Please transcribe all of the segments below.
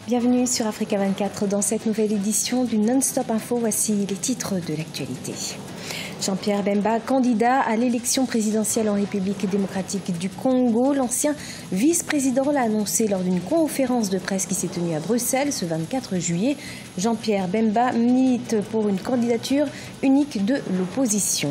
Bienvenue sur Africa 24 dans cette nouvelle édition du Non-Stop Info. Voici les titres de l'actualité. Jean-Pierre Bemba, candidat à l'élection présidentielle en République démocratique du Congo. L'ancien vice-président l'a annoncé lors d'une conférence de presse qui s'est tenue à Bruxelles ce 24 juillet. Jean-Pierre Bemba milite pour une candidature unique de l'opposition.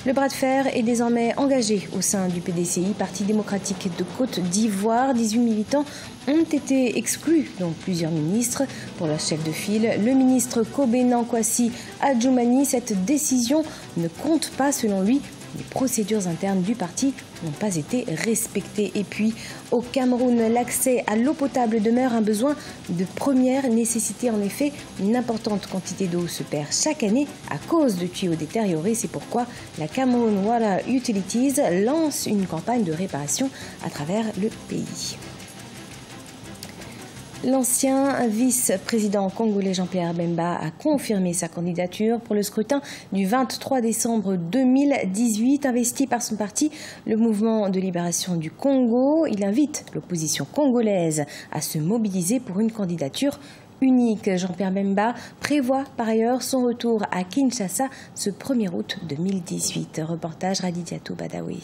Le bras de fer est désormais engagé au sein du PDCI, Parti démocratique de Côte d'Ivoire. 18 militants ont été exclus, dont plusieurs ministres. Pour leur chef de file, le ministre Kobena Kwasi Adjoumani, cette décision ne compte pas selon lui. Les procédures internes du parti n'ont pas été respectées. Et puis, au Cameroun, l'accès à l'eau potable demeure un besoin de première nécessité. En effet, une importante quantité d'eau se perd chaque année à cause de tuyaux détériorés. C'est pourquoi la Cameroun Water Utilities lance une campagne de réparation à travers le pays. L'ancien vice-président congolais Jean-Pierre Bemba a confirmé sa candidature pour le scrutin du 23 décembre 2018. Investi par son parti, le Mouvement de libération du Congo, il invite l'opposition congolaise à se mobiliser pour une candidature unique. Jean-Pierre Bemba prévoit par ailleurs son retour à Kinshasa ce 1er août 2018. Reportage Radidiatou Badawi.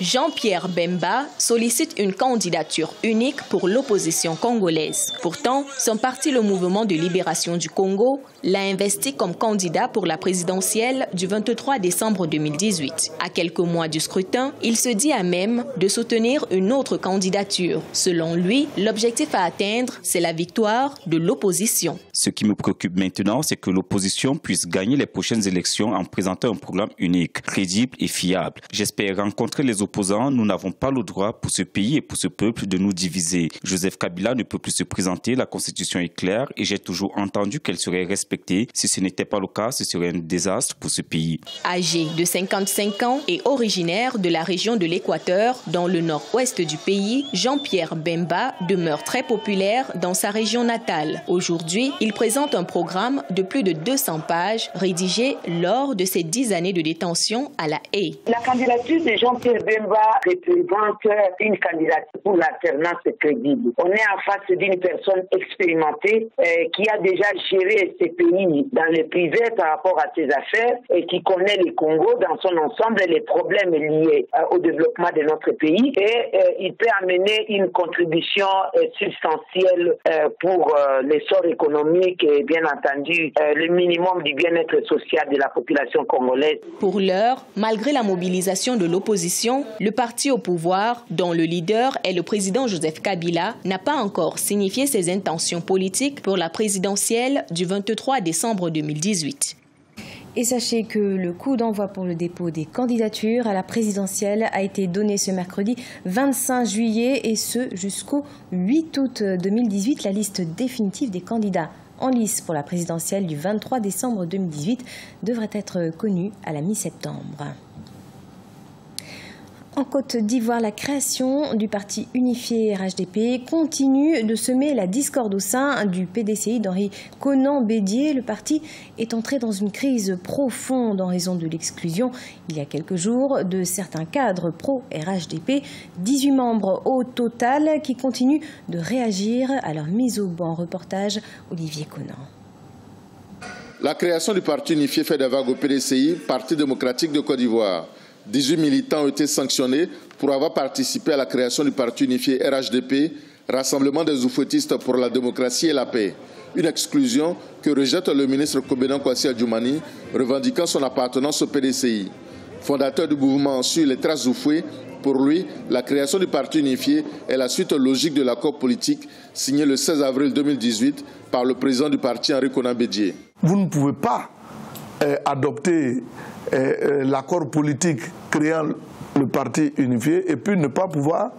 Jean-Pierre Bemba sollicite une candidature unique pour l'opposition congolaise. Pourtant, son parti, le Mouvement de libération du Congo, l'a investi comme candidat pour la présidentielle du 23 décembre 2018. À quelques mois du scrutin, il se dit à même de soutenir une autre candidature. Selon lui, l'objectif à atteindre, c'est la victoire de l'opposition. Ce qui me préoccupe maintenant, c'est que l'opposition puisse gagner les prochaines élections en présentant un programme unique, crédible et fiable. J'espère rencontrer les opposants. Nous n'avons pas le droit pour ce pays et pour ce peuple de nous diviser. Joseph Kabila ne peut plus se présenter, la constitution est claire et j'ai toujours entendu qu'elle serait respectée. Si ce n'était pas le cas, ce serait un désastre pour ce pays. Âgé de 55 ans et originaire de la région de l'Équateur, dans le nord-ouest du pays, Jean-Pierre Bemba demeure très populaire dans sa région natale. Aujourd'hui, il présente un programme de plus de 200 pages rédigé lors de ses 10 années de détention à La Haye. La candidature de Jean-Pierre Bemba représente une candidature pour l'alternance crédible. On est en face d'une personne expérimentée qui a déjà géré ses pays dans le privé par rapport à ses affaires et qui connaît le Congo dans son ensemble et les problèmes liés au développement de notre pays et il peut amener une contribution substantielle pour l'essor économique et bien entendu le minimum du bien-être social de la population congolaise. Pour l'heure, malgré la mobilisation de l'opposition, le parti au pouvoir, dont le leader est le président Joseph Kabila, n'a pas encore signifié ses intentions politiques pour la présidentielle du 23 décembre 2018. Et sachez que le coup d'envoi pour le dépôt des candidatures à la présidentielle a été donné ce mercredi 25 juillet et ce jusqu'au 8 août 2018. La liste définitive des candidats en lice pour la présidentielle du 23 décembre 2018 devrait être connue à la mi-septembre. En Côte d'Ivoire, la création du parti unifié RHDP continue de semer la discorde au sein du PDCI d'Henri Konan Bédié. Le parti est entré dans une crise profonde en raison de l'exclusion, il y a quelques jours, de certains cadres pro-RHDP. 18 membres au total qui continuent de réagir à leur mise au banc. Reportage Olivier Conan. La création du parti unifié fait des vagues au PDCI, Parti démocratique de Côte d'Ivoire. 18 militants ont été sanctionnés pour avoir participé à la création du parti unifié RHDP, Rassemblement des oufouettistes pour la démocratie et la paix. Une exclusion que rejette le ministre Kobena Kwasi Adjoumani, revendiquant son appartenance au PDCI. Fondateur du mouvement sur les traces Oufoué, pour lui, la création du parti unifié est la suite logique de l'accord politique signé le 16 avril 2018 par le président du parti Henri Konan Bédié. Vous ne pouvez pas adopter l'accord politique créant le parti unifié et puis ne pas pouvoir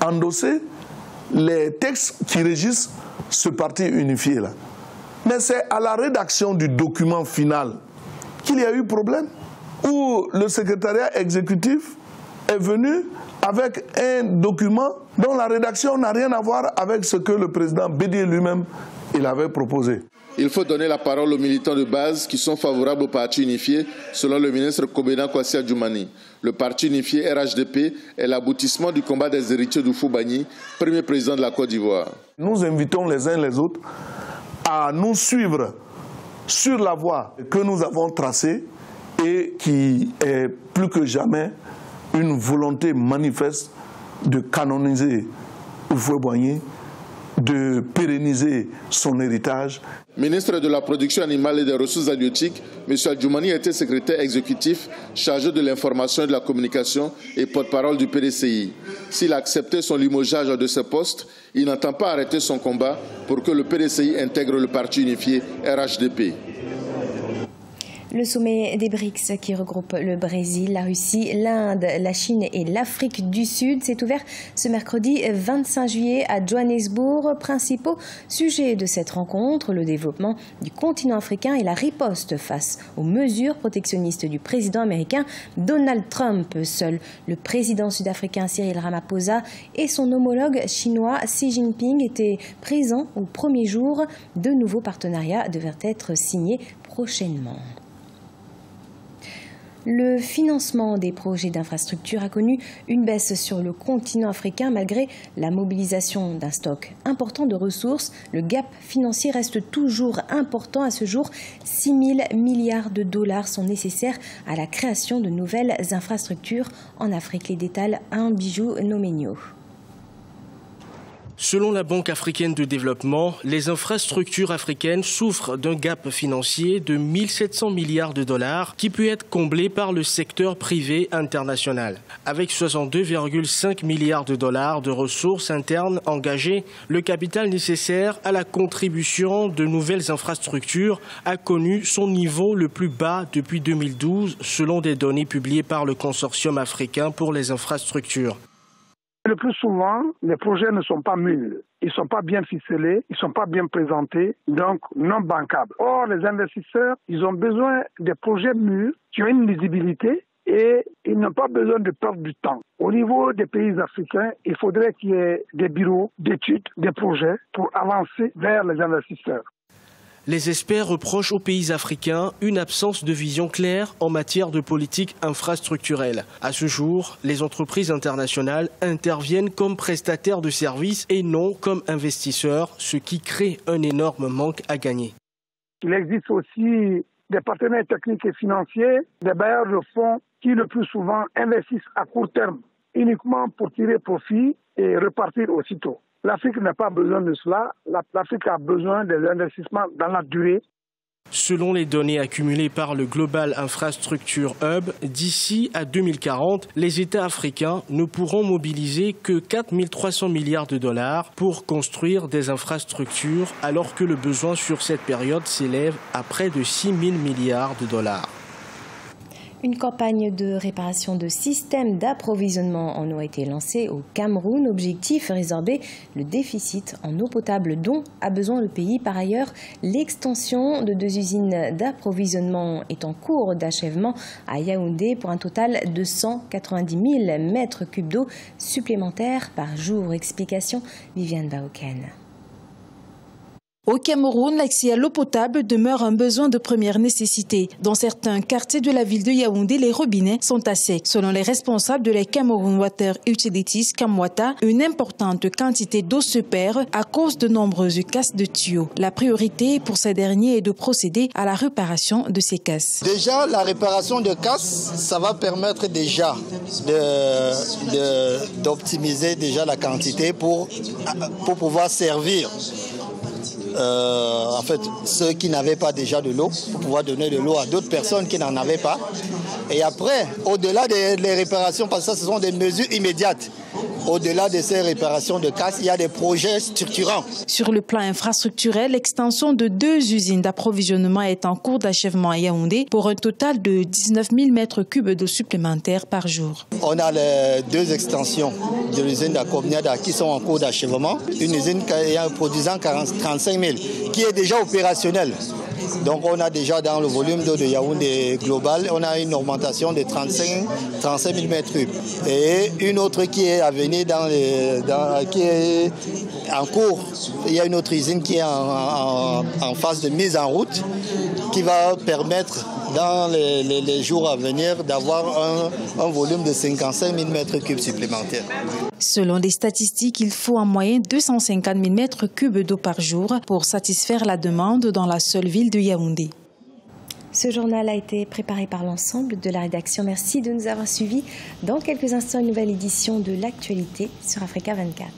endosser les textes qui régissent ce parti unifié-là. Mais c'est à la rédaction du document final qu'il y a eu problème, où le secrétariat exécutif est venu avec un document Donc la rédaction n'a rien à voir avec ce que le président Bédié lui-même il avait proposé. Il faut donner la parole aux militants de base qui sont favorables au parti unifié, selon le ministre Kobena Kwasi Adjoumani. Le parti unifié RHDP est l'aboutissement du combat des héritiers d'Houphouët-Boigny, premier président de la Côte d'Ivoire. Nous invitons les uns les autres à nous suivre sur la voie que nous avons tracée et qui est plus que jamais une volonté manifeste de canoniser Houphouët-Boigny, de pérenniser son héritage. Ministre de la Production animale et des Ressources halieutiques, M. Adjoumani était secrétaire exécutif chargé de l'information et de la communication et porte-parole du PDCI. S'il a accepté son limogeage de ce poste, il n'entend pas arrêter son combat pour que le PDCI intègre le parti unifié RHDP. Le sommet des BRICS qui regroupe le Brésil, la Russie, l'Inde, la Chine et l'Afrique du Sud s'est ouvert ce mercredi 25 juillet à Johannesburg. Principaux sujets de cette rencontre, le développement du continent africain et la riposte face aux mesures protectionnistes du président américain Donald Trump. Seul le président sud-africain Cyril Ramaphosa et son homologue chinois Xi Jinping étaient présents au premier jour. De nouveaux partenariats devraient être signés prochainement. Le financement des projets d'infrastructure a connu une baisse sur le continent africain malgré la mobilisation d'un stock important de ressources. Le gap financier reste toujours important à ce jour. 6 000 milliards de dollars sont nécessaires à la création de nouvelles infrastructures en Afrique. Les détails à Bijou Nomenio. Selon la Banque africaine de développement, les infrastructures africaines souffrent d'un gap financier de 1 700 milliards de dollars qui peut être comblé par le secteur privé international. Avec 62,5 milliards de dollars de ressources internes engagées, le capital nécessaire à la contribution de nouvelles infrastructures a connu son niveau le plus bas depuis 2012, selon des données publiées par le Consortium africain pour les infrastructures. Le plus souvent, les projets ne sont pas mûrs. Ils ne sont pas bien ficelés, ils ne sont pas bien présentés, donc non bancables. Or, les investisseurs, ils ont besoin des projets mûrs qui ont une lisibilité et ils n'ont pas besoin de perdre du temps. Au niveau des pays africains, il faudrait qu'il y ait des bureaux d'études, des projets pour avancer vers les investisseurs. Les experts reprochent aux pays africains une absence de vision claire en matière de politique infrastructurelle. À ce jour, les entreprises internationales interviennent comme prestataires de services et non comme investisseurs, ce qui crée un énorme manque à gagner. Il existe aussi des partenaires techniques et financiers, des bailleurs de fonds qui le plus souvent investissent à court terme, uniquement pour tirer profit et repartir aussitôt. L'Afrique n'a pas besoin de cela. L'Afrique a besoin des investissements dans la durée. Selon les données accumulées par le Global Infrastructure Hub, d'ici à 2040, les États africains ne pourront mobiliser que 4 300 milliards de dollars pour construire des infrastructures, alors que le besoin sur cette période s'élève à près de 6 000 milliards de dollars. Une campagne de réparation de systèmes d'approvisionnement en eau a été lancée au Cameroun. Objectif, résorber le déficit en eau potable dont a besoin le pays. Par ailleurs, l'extension de 2 usines d'approvisionnement est en cours d'achèvement à Yaoundé pour un total de 190 000 mètres cubes d'eau supplémentaires par jour. Explication, Viviane Baoken. Au Cameroun, l'accès à l'eau potable demeure un besoin de première nécessité. Dans certains quartiers de la ville de Yaoundé, les robinets sont à sec. Selon les responsables de la Cameroun Water Utilities, Camwata, une importante quantité d'eau se perd à cause de nombreuses casses de tuyaux. La priorité pour ces derniers est de procéder à la réparation de ces casses. Déjà, la réparation de casses, ça va permettre déjà d'optimiser déjà la quantité pour pouvoir servir en fait, ceux qui n'avaient pas déjà de l'eau, pour pouvoir donner de l'eau à d'autres personnes qui n'en avaient pas. Et après, au-delà des réparations, parce que ça, ce sont des mesures immédiates. Au-delà de ces réparations de casse, il y a des projets structurants. Sur le plan infrastructurel, l'extension de 2 usines d'approvisionnement est en cours d'achèvement à Yaoundé pour un total de 19 000 mètres cubes d'eau supplémentaire par jour. On a les 2 extensions de l'usine d'Akobniada qui sont en cours d'achèvement. Une usine produisant 35 000 qui est déjà opérationnelle. Donc on a déjà dans le volume d'eau de Yaoundé global, on a une augmentation de 35 000 m3. Et une autre qui est à venir, qui est en cours. Il y a une autre usine qui est en phase de mise en route qui va permettre dans les jours à venir d'avoir un volume de 55 000 m3 supplémentaires. Selon les statistiques, il faut en moyenne 250 000 m3 d'eau par jour pour satisfaire la demande dans la seule ville de Yaoundé. Ce journal a été préparé par l'ensemble de la rédaction. Merci de nous avoir suivis. Dans quelques instants, une nouvelle édition de l'actualité sur Africa 24.